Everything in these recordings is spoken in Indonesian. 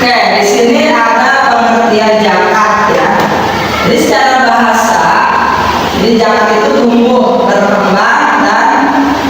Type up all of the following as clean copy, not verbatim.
Oke, di sini ada pengertian zakat ya. Jadi secara bahasa, jadi zakat itu tumbuh, berkembang dan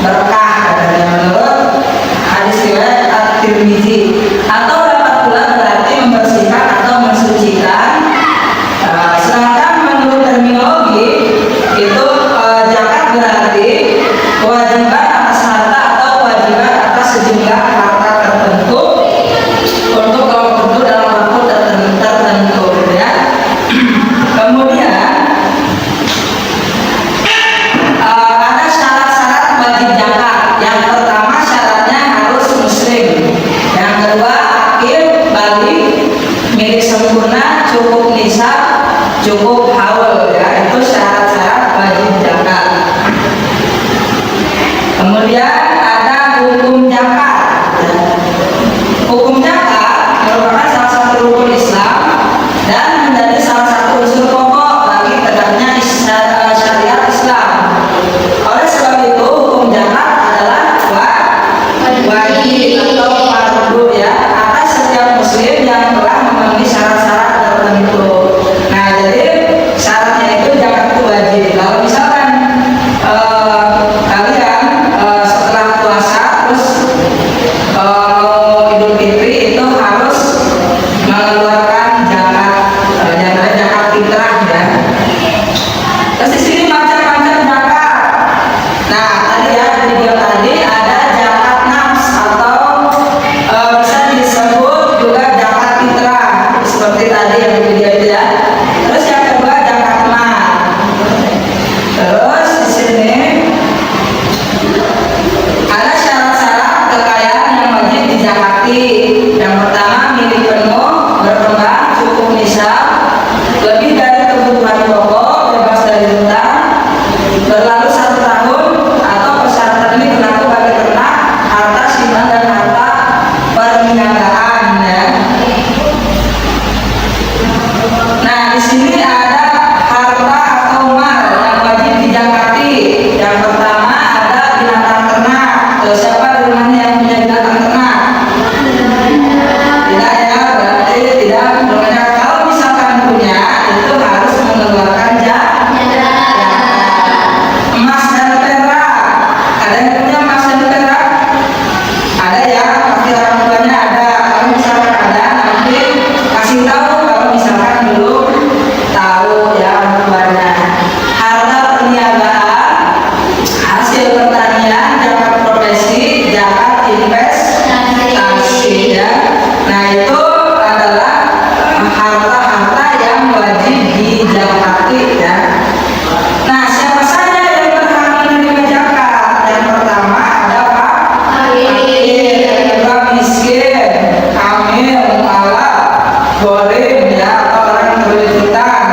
berkah katanya menurut hadis riwayat At-Tirmidzi. Atau dapat pula berarti membersihkan atau mensucikan. Sedangkan menurut terminologi itu zakat berarti kewajiban atas harta atau kewajiban atas sejumlah harta tertentu untuk kelompok tertentu dalam waktu tertentu ya. Kemudian ada syarat-syarat wajib zakat. Yang pertama syaratnya harus muslim. Yang kedua akil, baligh, milik sempurna, cukup nisab, cukup haul ya. Itu syarat-syarat wajib zakat. Kemudian ada hukum zakat. Hukum zakat merupakan salah satu rukun Islam dan menjadi salah satu unsur pokok bagi tegaknya syariat Islam. Oleh sebab itu hukum zakat adalah wajib atau fardu ya atas setiap muslim yang telah memenuhi syarat-syarat tertentu. Nah, jadi syaratnya itu zakat itu wajib. Kalau misalkan kalian setelah puasa terus Idul Fitri itu harus mengeluarkan zakat fitrah ya. Terus di sini macam-macam zakat. Nah, tadi ya di video tadi ada zakat nafs atau bisa disebut juga zakat fitrah seperti tadi yang di video itu ya. Terus yang kedua zakat mal. Terus di sini ada syarat-syarat kekayaan yang wajib dizakati. Yang pertama milik penuh, berkembang, cukup nisab, lebih dari kebutuhan pokok, bebas dari hutang, berlalu 1 tahun, atau persyaratan ini berlaku bagi ternak, harta simpan dan harta perniagaan ya. Nah, di sini ada harta atau mal yang wajib dizakati. Yang pertama ada binatang ternak. Siapa di rumahnya yang punya binatang ternak? Tidak ya, berarti tidak punya. Kalau misalkan punya, itu harus mengeluarkan zakat. Emas dan perak. Ada yang punya emas dan perak? Ada ya, pasti orang tuanya ada. Kalau misalkan ada, nanti kasih tahu. Kalau misalkan belum tahu ya orang tuanya. Harta perniagaan, hasil pertanian, zakat profesi, zakat investasi ya. Nah, itu adalah harta-harta yang wajib dizakati ya. Nah, siapa saja yang berhak menerima zakat? Yang pertama ada fakir, yang kedua miskin, amil, mu'alaf, gharim ya, atau orang yang berhutang, hutang,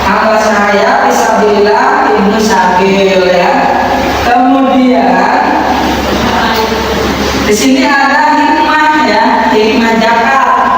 hamba sahaya, fisabilillah, ibnu sabil ya. Kemudian di sini ada hikmah ya, hikmah zakat.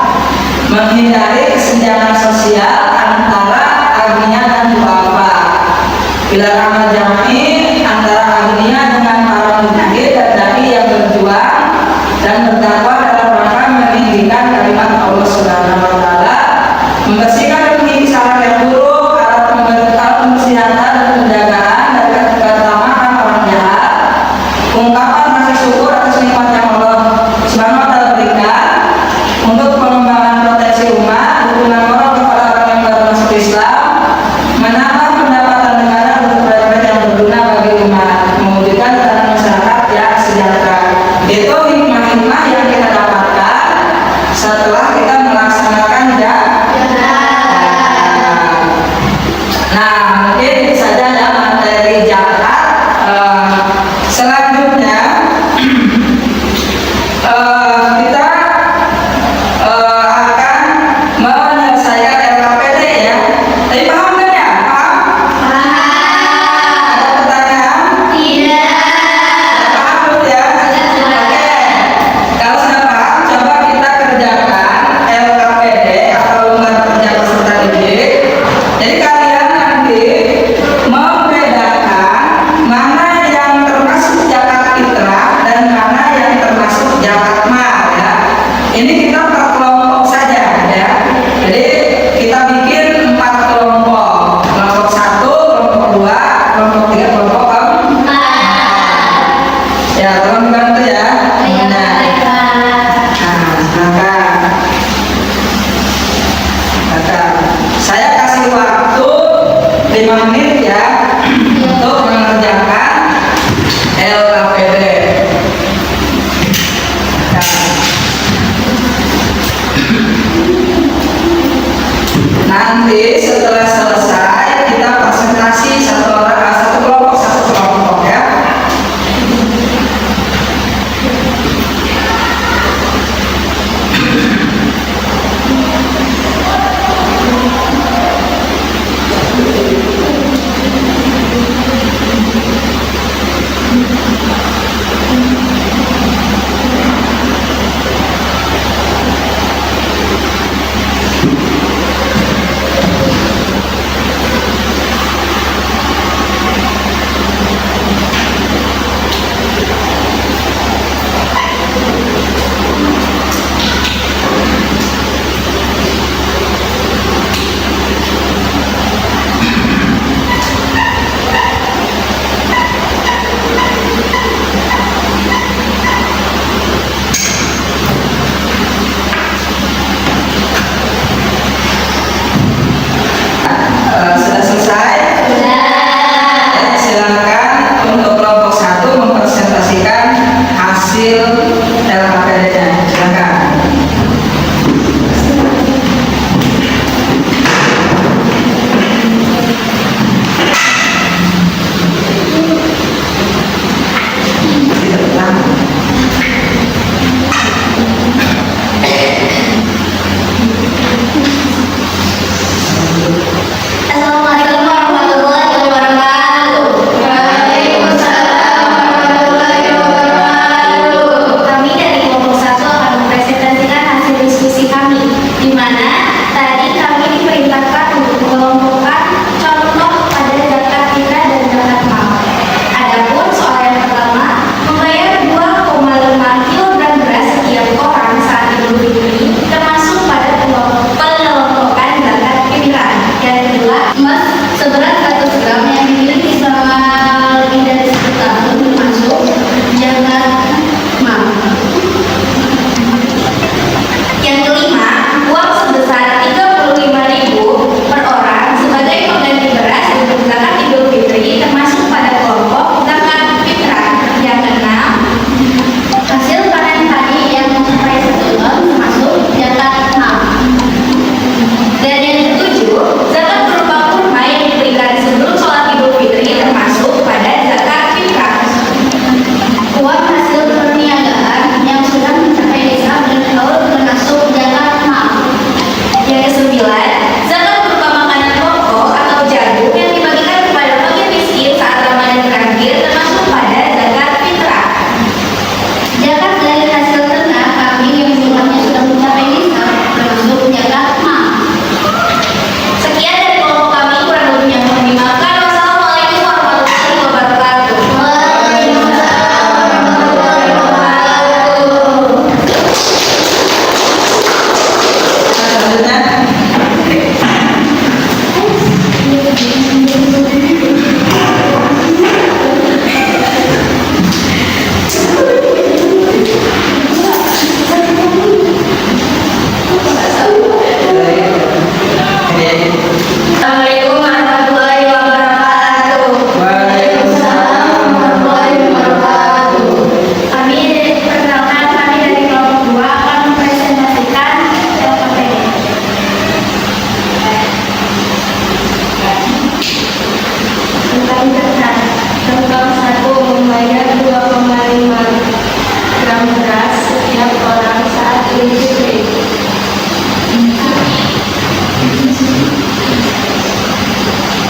Idul Fitri.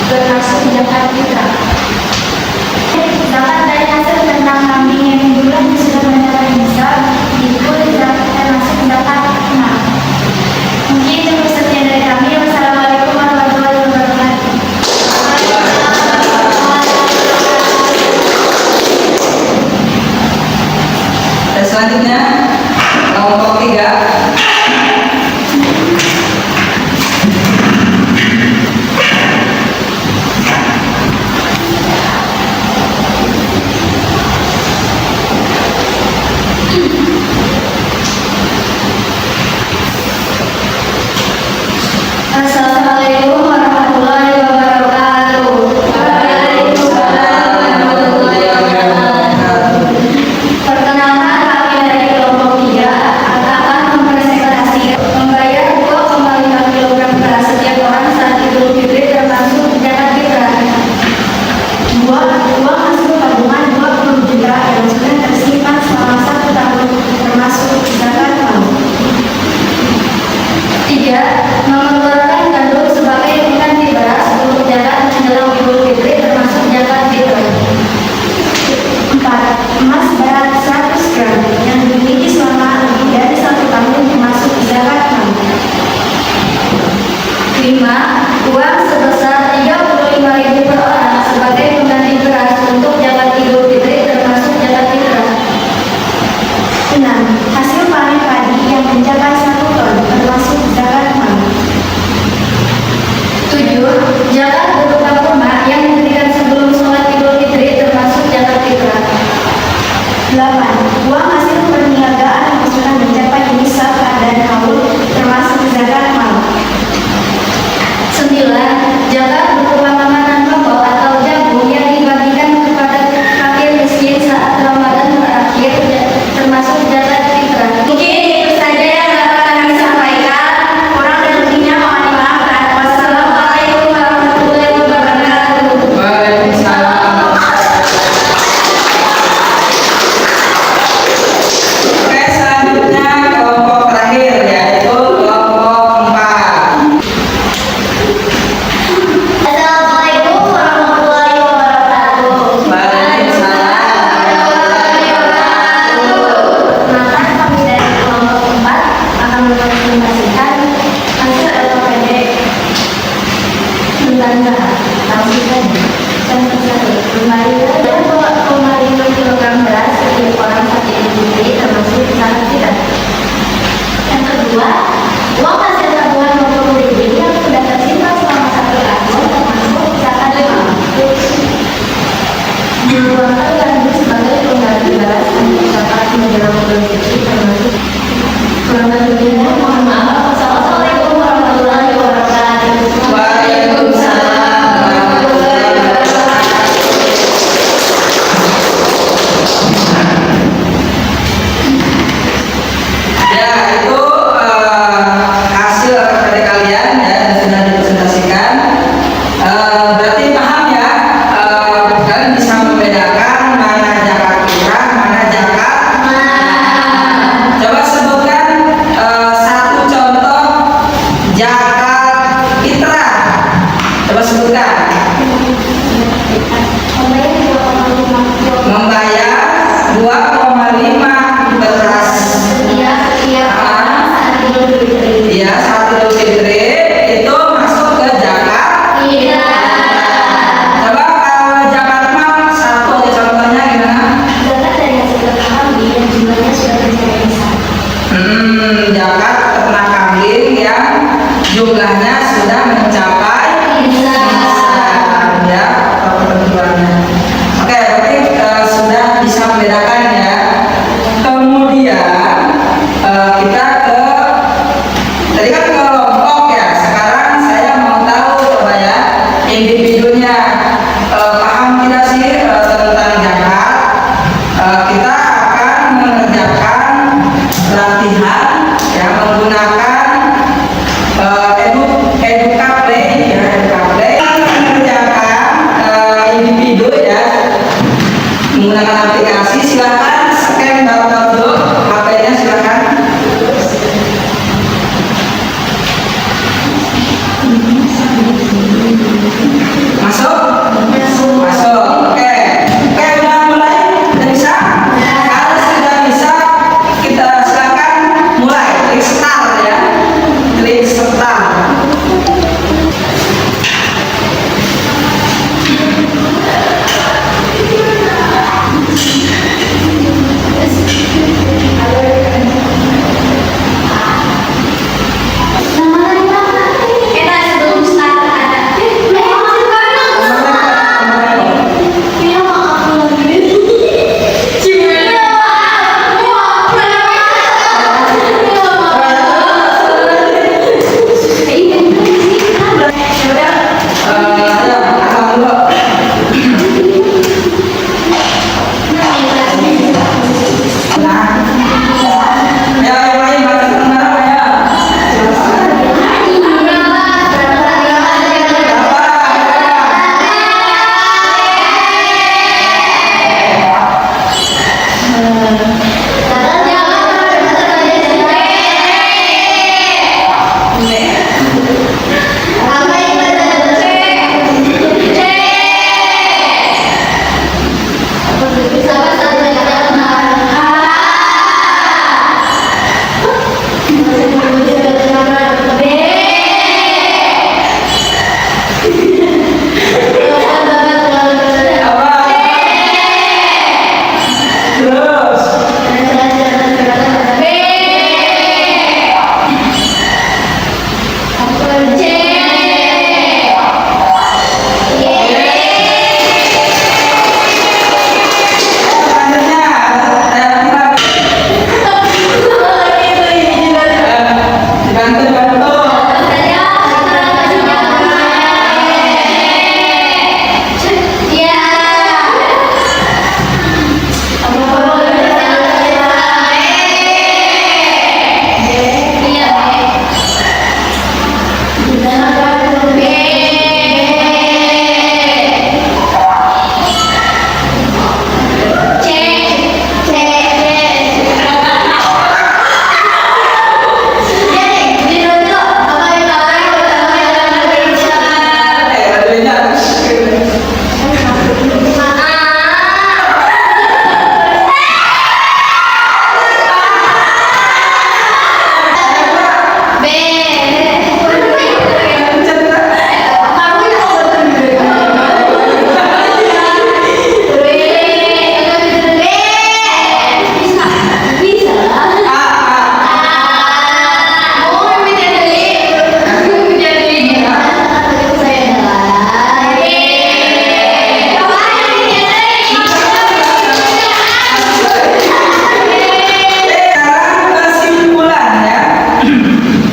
Termasuk zakat fitrah. Zakat dari hasil ternak kambing yang jumlahnya sudah mencapai nisab itu termasuk zakat fitrah. Mungkin itu sekian dari kami. Wassalamualaikum warahmatullahi wabarakatuh. Dan selanjutnya kelompok 3. Assalamualaikum warahmatullahi wabarakatuh. Waalaikumsalam warahmatullahi wabarakatuh. Perkenalkan, kami dari kelompok 3 akan mempresentasikan membayar 2,5 kg beras setiap orang saat Idul Fitri termasuk zakat fitrah. Uang hasil tabungan 20 juta yang sudah tersimpan selama 1 tahun termasuk zakat mal. 3. Mengeluarkan gandum sebagai pengganti beras untuk zakat menjelang Idul Fitri termasuk zakat fitrah. 4. Emas berat 100 gram yang dimiliki selama lebih dari 1 tahun termasuk zakat mal. 5. Uang sebesar 35.000 per orang sebagai pengganti beras untuk zakat Idul Fitri termasuk zakat fitrah. 6. Hasil panen padi yang mencapai 1 ton termasuk zakat mal. 7. Zakat berupa kurma yang diberikan sebelum sholat Idul Fitri termasuk zakat fitrah. 8. Uang hasil perniagaan yang sudah mencapai nisab dan haul termasuk zakat mal. 9. Zakat berupa makanan pokok atau jagung yang dibagikan kepada fakir miskin saat Ramadan berakhir termasuk zakat fitrah. Mungkin itu saja yang dapat kami sampaikan. Kurang dan lebihnya mohon dimaafkan. Wassalamualaikum warahmatullahi wabarakatuh. Waalaikumsalam. Oke, selanjutnya kelompok terakhir yaitu kelompok 4. Assalamualaikum warahmatullahi wabarakatuh. Waalaikumsalam. Maka kami dari kelompok 4 akan mempresentasikan hasil LPD tentang zakat. Langsung saja. Contoh 1. 2,5 kg beras setiap orang saat Idul Fitri termasuk zakat fitrah. Yang kedua, uang hasil tabungan 20.000 yang sudah tersimpan selama 1 tahun termasuk zakat mal. Mengeluarkan gandum sebagai pengganti beras untuk zakat menjelang Idul Fitri termasuk. Kurang lebihnya mohon maaf. Wassalamualaikum warahmatullahi wabarakatuh. Waalaikumsalam warahmatullahi wabarakatuh. Ya, itu hasil dari kalian ya yang sudah dipresentasikan. Berarti paham ya, kalian bisa membedakan mana zakat fitrah, mana zakat mal. Coba sebutkan satu contoh zakat fitrah. Coba sebutkan. Membayar 2,5 beras. Iya, saat Idul Fitri itu masuk ke zakat. Coba kalau zakat mal satu aja contohnya gimana? Zakat dari hasil ternak kambing yang jumlahnya sudah mencapai nisab. Zakat ternak kambing yang jumlahnya sudah mencapai nisab, ya, atau ketentuannya. Oke, berarti sudah bisa membedakan ya. Kemudian kita ke tadi kan kelompok ya. Sekarang saya mau tahu coba ya individunya paham tidak sih tentang zakat? Kita akan mengerjakan latihan ya menggunakan edukaplay ya, edukaplay mengerjakan individu ya menggunakan aplikasi. Silakan scan barcode dulu HP-nya, silakan.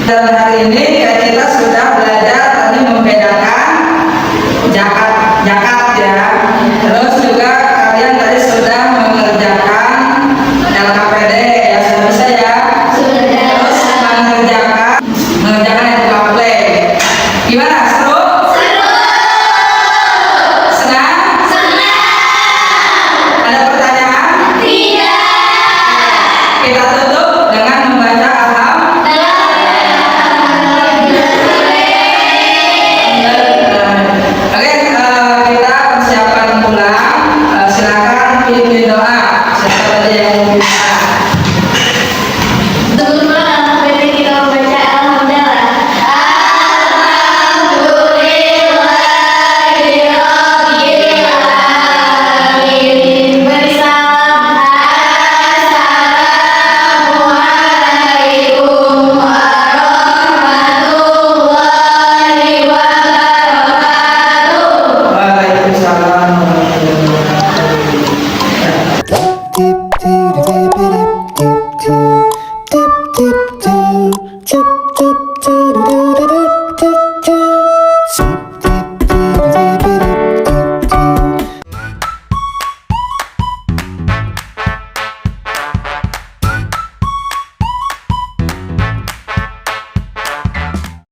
Dan hari ini